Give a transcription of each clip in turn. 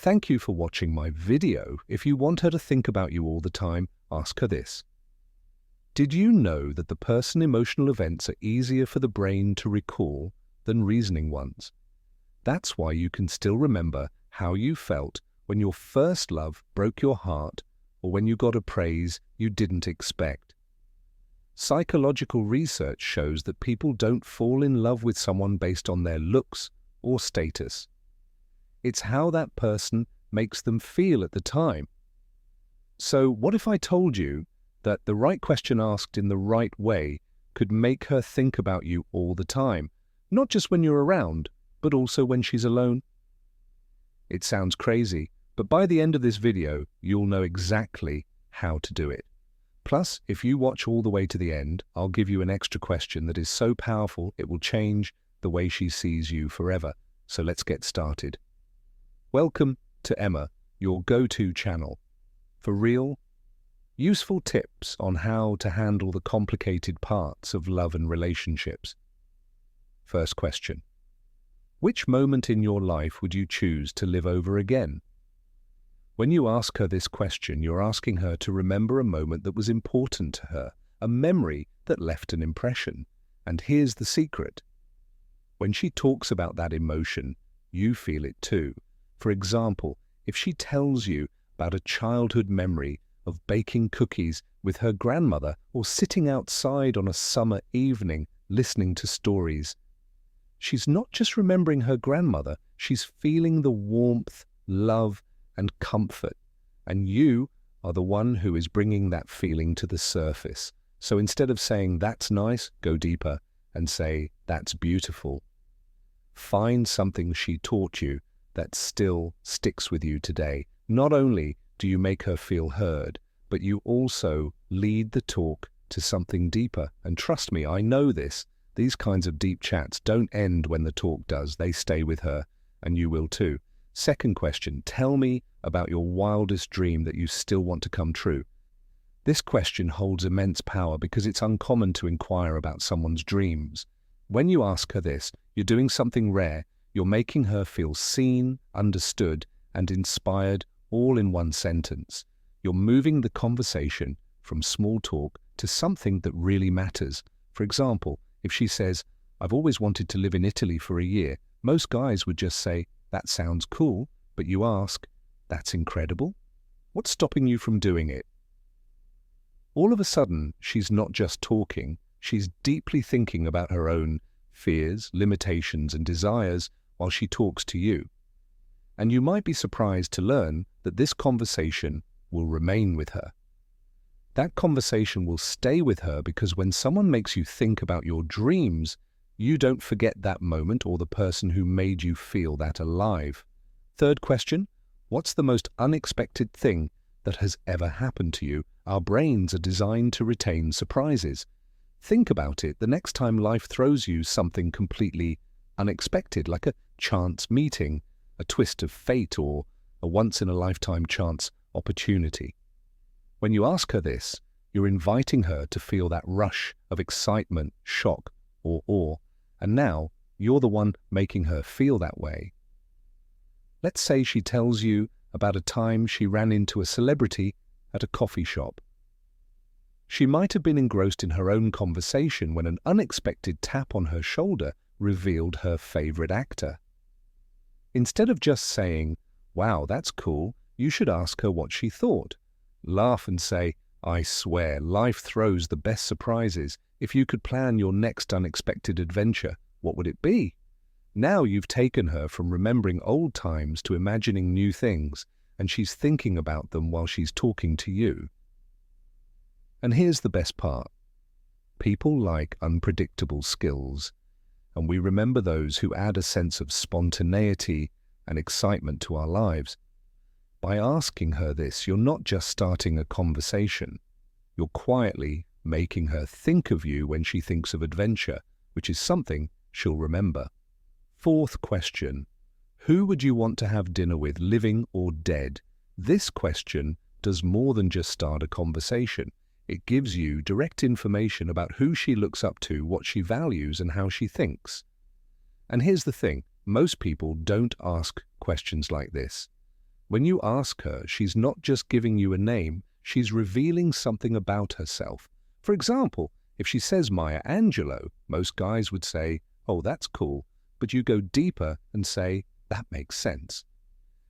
Thank you for watching my video. If you want her to think about you all the time, ask her this. Did you know that the person emotional events are easier for the brain to recall than reasoning ones? That's why you can still remember how you felt when your first love broke your heart or when you got a praise you didn't expect. Psychological research shows that people don't fall in love with someone based on their looks or status. It's how that person makes them feel at the time. So what if I told you that the right question asked in the right way could make her think about you all the time, not just when you're around, but also when she's alone? It sounds crazy, but by the end of this video, you'll know exactly how to do it. Plus, if you watch all the way to the end, I'll give you an extra question that is so powerful it will change the way she sees you forever. So let's get started. Welcome to Emma, your go-to channel for real, useful tips on how to handle the complicated parts of love and relationships. First question. Which moment in your life would you choose to live over again? When you ask her this question, you're asking her to remember a moment that was important to her, a memory that left an impression. And here's the secret. When she talks about that emotion, you feel it too. For example, if she tells you about a childhood memory of baking cookies with her grandmother or sitting outside on a summer evening listening to stories, she's not just remembering her grandmother, she's feeling the warmth, love, and comfort. And you are the one who is bringing that feeling to the surface. So instead of saying, "That's nice," go deeper and say, "That's beautiful." Find something she taught you that still sticks with you today. Not only do you make her feel heard, but you also lead the talk to something deeper. And trust me, I know this. These kinds of deep chats don't end when the talk does. They stay with her, and you will too. Second question, tell me about your wildest dream that you still want to come true. This question holds immense power because it's uncommon to inquire about someone's dreams. When you ask her this, you're doing something rare. You're making her feel seen, understood, and inspired all in one sentence. You're moving the conversation from small talk to something that really matters. For example, if she says, "I've always wanted to live in Italy for a year," most guys would just say, "That sounds cool," but you ask, "That's incredible. What's stopping you from doing it?" All of a sudden, she's not just talking, she's deeply thinking about her own fears, limitations, and desires while she talks to you. And you might be surprised to learn that this conversation will remain with her. That conversation will stay with her because when someone makes you think about your dreams, you don't forget that moment or the person who made you feel that alive. Third question, what's the most unexpected thing that has ever happened to you? Our brains are designed to retain surprises. Think about it the next time life throws you something completely unexpected, like a chance meeting, a twist of fate, or a once-in-a-lifetime chance opportunity. When you ask her this, you're inviting her to feel that rush of excitement, shock, or awe, and now you're the one making her feel that way. Let's say she tells you about a time she ran into a celebrity at a coffee shop. She might have been engrossed in her own conversation when an unexpected tap on her shoulder revealed her favorite actor. Instead of just saying, "Wow, that's cool," you should ask her what she thought. Laugh and say, "I swear, life throws the best surprises. If you could plan your next unexpected adventure, what would it be?" Now you've taken her from remembering old times to imagining new things, and she's thinking about them while she's talking to you. And here's the best part. People like unpredictable skills, and we remember those who add a sense of spontaneity and excitement to our lives. By asking her this, you're not just starting a conversation. You're quietly making her think of you when she thinks of adventure, which is something she'll remember. Fourth question, who would you want to have dinner with, living or dead? This question does more than just start a conversation. It gives you direct information about who she looks up to, what she values, and how she thinks. And here's the thing, most people don't ask questions like this. When you ask her, she's not just giving you a name, she's revealing something about herself. For example, if she says Maya Angelou, most guys would say, "Oh, that's cool," but you go deeper and say, "That makes sense."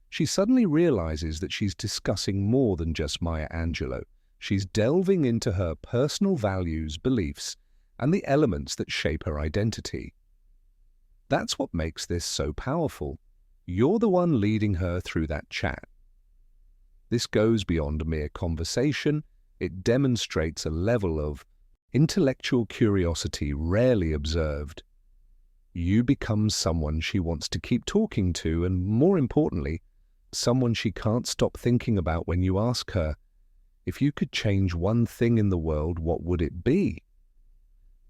She suddenly realizes that she's discussing more than just Maya Angelou. She's delving into her personal values, beliefs, and the elements that shape her identity. That's what makes this so powerful. You're the one leading her through that chat. This goes beyond mere conversation. It demonstrates a level of intellectual curiosity rarely observed. You become someone she wants to keep talking to, and more importantly, someone she can't stop thinking about when you ask her, "If you could change one thing in the world, what would it be?"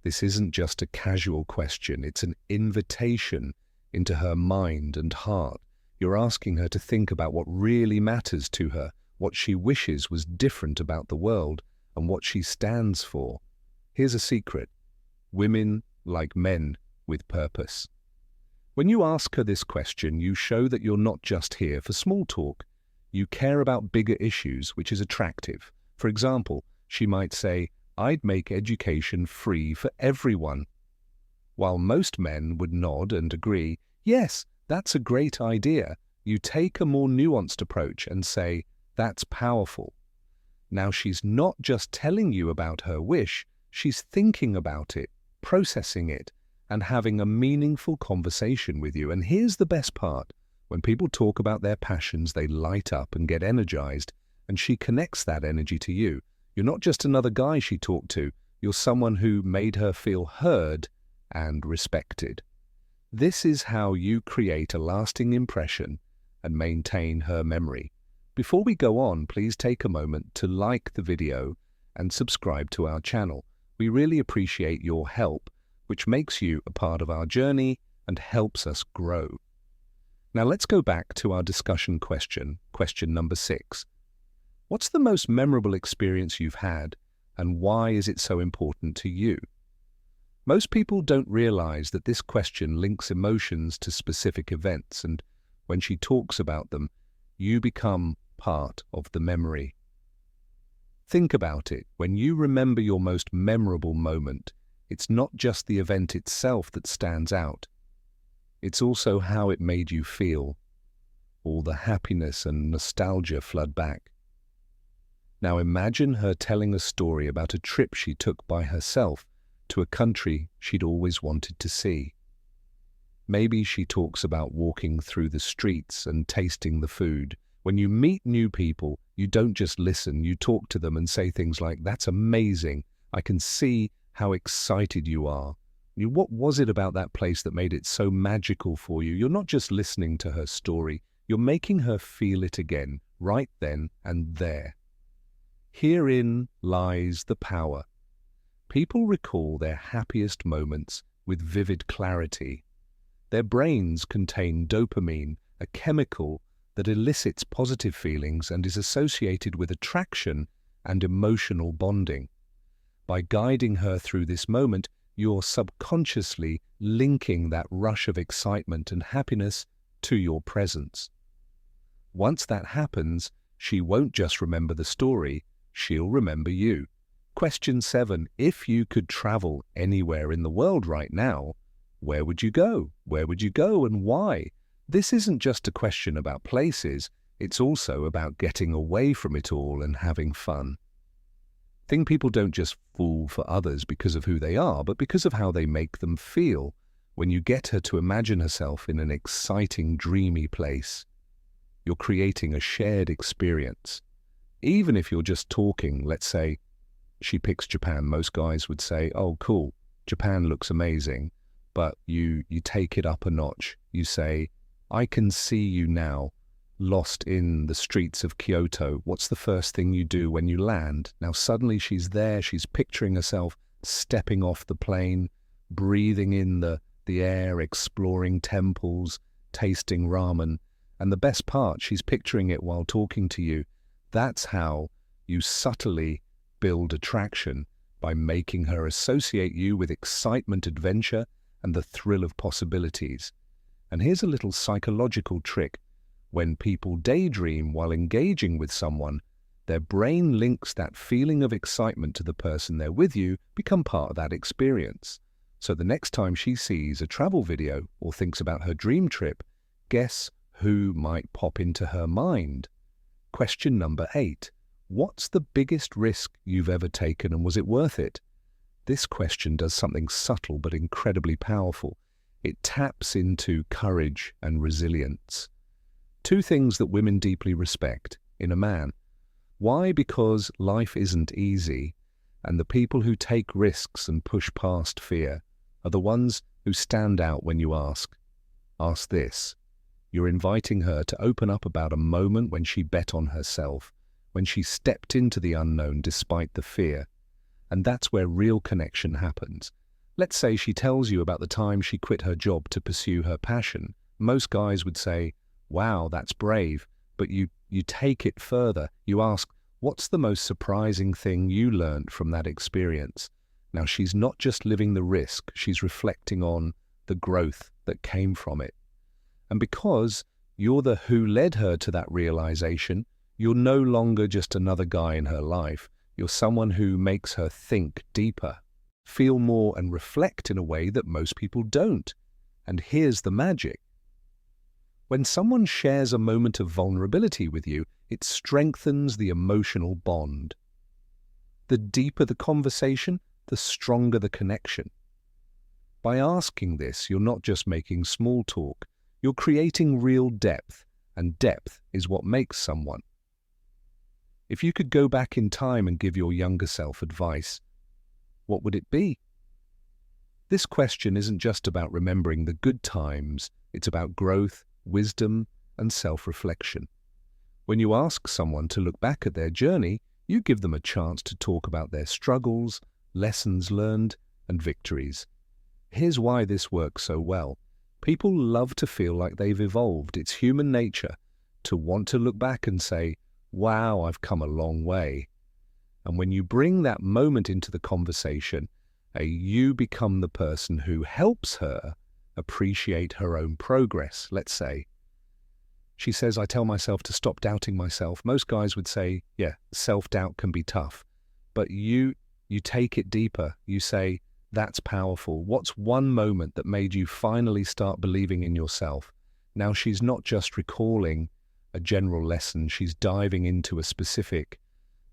This isn't just a casual question, it's an invitation into her mind and heart. You're asking her to think about what really matters to her, what she wishes was different about the world, and what she stands for. Here's a secret. Women like men with purpose. When you ask her this question, you show that you're not just here for small talk. You care about bigger issues, which is attractive. For example, she might say, "I'd make education free for everyone." While most men would nod and agree, "Yes, that's a great idea," you take a more nuanced approach and say, "That's powerful." Now she's not just telling you about her wish, she's thinking about it, processing it, and having a meaningful conversation with you. And here's the best part. When people talk about their passions, they light up and get energized, and she connects that energy to you. You're not just another guy she talked to, you're someone who made her feel heard and respected. This is how you create a lasting impression and maintain her memory. Before we go on, please take a moment to like the video and subscribe to our channel. We really appreciate your help, which makes you a part of our journey and helps us grow. Now let's go back to our discussion question number 6. What's the most memorable experience you've had, and why is it so important to you? Most people don't realize that this question links emotions to specific events, and when she talks about them, you become part of the memory. Think about it. When you remember your most memorable moment, it's not just the event itself that stands out. It's also how it made you feel. All the happiness and nostalgia flood back. Now imagine her telling a story about a trip she took by herself to a country she'd always wanted to see. Maybe she talks about walking through the streets and tasting the food. When you meet new people, you don't just listen, you talk to them and say things like, "That's amazing. I can see how excited you are. What was it about that place that made it so magical for you?" You're not just listening to her story, you're making her feel it again, right then and there. Herein lies the power. People recall their happiest moments with vivid clarity. Their brains contain dopamine, a chemical that elicits positive feelings and is associated with attraction and emotional bonding. By guiding her through this moment, you're subconsciously linking that rush of excitement and happiness to your presence. Once that happens, she won't just remember the story, she'll remember you. Question 7. If you could travel anywhere in the world right now, where would you go? Where would you go and why? This isn't just a question about places, it's also about getting away from it all and having fun. I think people don't just fall for others because of who they are, but because of how they make them feel. When you get her to imagine herself in an exciting, dreamy place, you're creating a shared experience. Even if you're just talking, let's say, she picks Japan, most guys would say, "Oh, cool, Japan looks amazing." But you take it up a notch. You say, "I can see you now, lost in the streets of Kyoto. What's the first thing you do when you land?" Now suddenly she's there, she's picturing herself stepping off the plane, breathing in the air, exploring temples, tasting ramen. And the best part, she's picturing it while talking to you. That's how you subtly build attraction, by making her associate you with excitement, adventure, and the thrill of possibilities. And here's a little psychological trick. When people daydream while engaging with someone, their brain links that feeling of excitement to the person they're with you become part of that experience. So the next time she sees a travel video or thinks about her dream trip, guess who might pop into her mind? Question number 8. What's the biggest risk you've ever taken and was it worth it? This question does something subtle but incredibly powerful. It taps into courage and resilience. Two things that women deeply respect in a man. Why? Because life isn't easy, and the people who take risks and push past fear are the ones who stand out when you ask. Ask this. You're inviting her to open up about a moment when she bet on herself, when she stepped into the unknown despite the fear. And that's where real connection happens. Let's say she tells you about the time she quit her job to pursue her passion. Most guys would say, "Wow, that's brave." But you take it further. You ask, what's the most surprising thing you learned from that experience? Now, she's not just living the risk, she's reflecting on the growth that came from it. And because you're the who led her to that realization, you're no longer just another guy in her life. You're someone who makes her think deeper, feel more, and reflect in a way that most people don't. And here's the magic. When someone shares a moment of vulnerability with you, it strengthens the emotional bond. The deeper the conversation, the stronger the connection. By asking this, you're not just making small talk, you're creating real depth, and depth is what makes someone. If you could go back in time and give your younger self advice, what would it be? This question isn't just about remembering the good times, it's about growth, wisdom, and self-reflection. When you ask someone to look back at their journey, you give them a chance to talk about their struggles, lessons learned, and victories. Here's why this works so well. People love to feel like they've evolved. It's human nature to want to look back and say, "Wow, I've come a long way." And when you bring that moment into the conversation, you become the person who helps her appreciate her own progress. Let's say she says, "I tell myself to stop doubting myself." Most guys would say, yeah, self-doubt can be tough. But you take it deeper. You say, "That's powerful. What's one moment that made you finally start believing in yourself?" Now she's not just recalling a general lesson, she's diving into a specific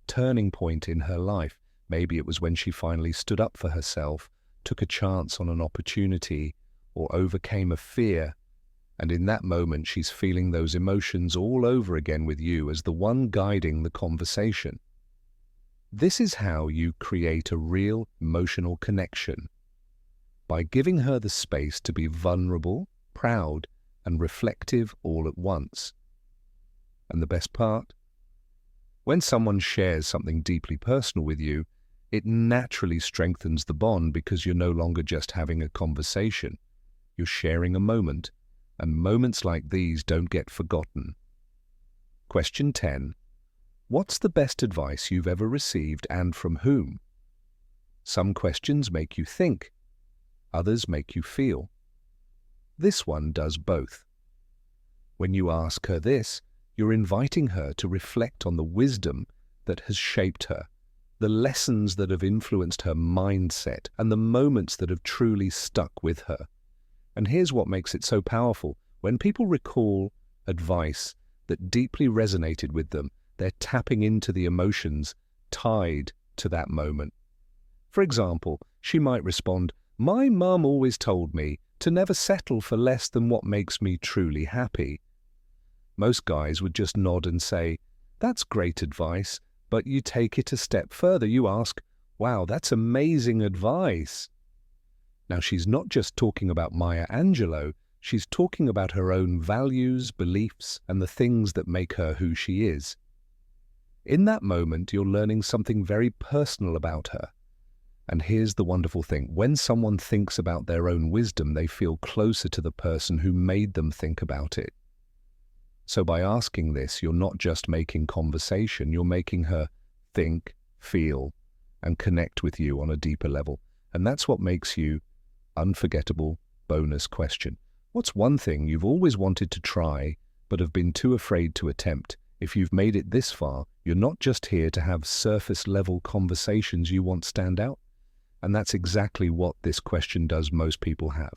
turning point in her life. Maybe it was when she finally stood up for herself, took a chance on an opportunity, or overcame a fear. And in that moment, she's feeling those emotions all over again with you as the one guiding the conversation. This is how you create a real emotional connection. By giving her the space to be vulnerable, proud, and reflective all at once. And the best part? When someone shares something deeply personal with you, it naturally strengthens the bond because you're no longer just having a conversation. You're sharing a moment, and moments like these don't get forgotten. Question 10. What's the best advice you've ever received and from whom? Some questions make you think, others make you feel. This one does both. When you ask her this, you're inviting her to reflect on the wisdom that has shaped her, the lessons that have influenced her mindset, and the moments that have truly stuck with her. And here's what makes it so powerful. When people recall advice that deeply resonated with them, they're tapping into the emotions tied to that moment. For example, she might respond, "My mum always told me to never settle for less than what makes me truly happy." Most guys would just nod and say, "That's great advice," but you take it a step further. You ask, "Wow, that's amazing advice." Now, she's not just talking about Maya Angelou, she's talking about her own values, beliefs, and the things that make her who she is. In that moment, you're learning something very personal about her. And here's the wonderful thing. When someone thinks about their own wisdom, they feel closer to the person who made them think about it. So by asking this, you're not just making conversation, you're making her think, feel, and connect with you on a deeper level. And that's what makes you unforgettable. Bonus question. What's one thing you've always wanted to try but have been too afraid to attempt. If you've made it this far, you're not just here to have surface-level conversations you want stand out. And that's exactly what this question does most people have.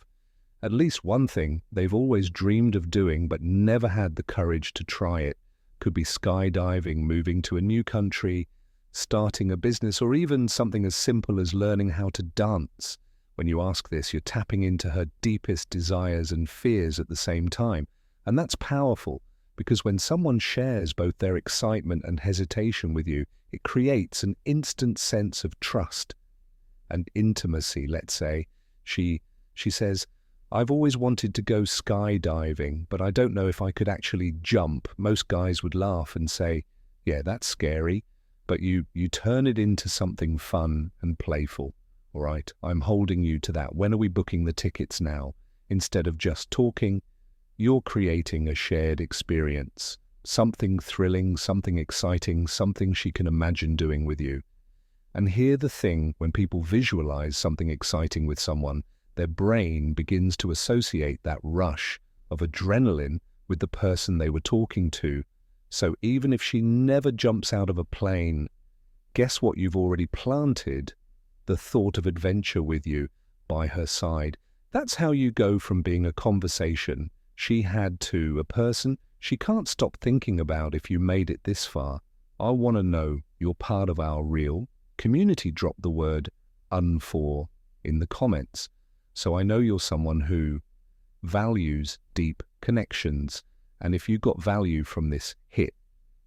At least one thing they've always dreamed of doing but never had the courage to try it. Could be skydiving, moving to a new country, starting a business, or even something as simple as learning how to dance. When you ask this, you're tapping into her deepest desires and fears at the same time. And that's powerful, because when someone shares both their excitement and hesitation with you, it creates an instant sense of trust and intimacy. Let's say she says, "I've always wanted to go skydiving, but I don't know if I could actually jump." Most guys would laugh and say, "Yeah, that's scary." But you turn it into something fun and playful. All right, I'm holding you to that. When are we booking the tickets now? Instead of just talking, you're creating a shared experience. Something thrilling, something exciting, something she can imagine doing with you. And here's the thing, when people visualize something exciting with someone, their brain begins to associate that rush of adrenaline with the person they were talking to. So even if she never jumps out of a plane, guess what you've already planted? The thought of adventure with you by her side. That's how you go from being a conversation she had to a person she can't stop thinking about. If you made it this far, I want to know you're part of our real community. Drop the word "unfor" in the comments, so I know you're someone who values deep connections. And if you got value from this, hit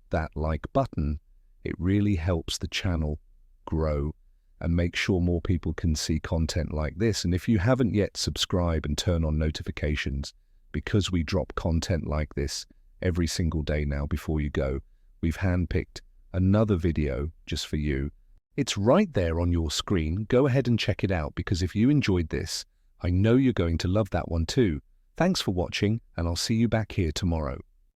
that like button. It really helps the channel grow and make sure more people can see content like this. And if you haven't yet, subscribe and turn on notifications, because we drop content like this every single day now. Before you go, we've handpicked another video just for you. It's right there on your screen. Go ahead and check it out, because if you enjoyed this, I know you're going to love that one too. Thanks for watching, and I'll see you back here tomorrow.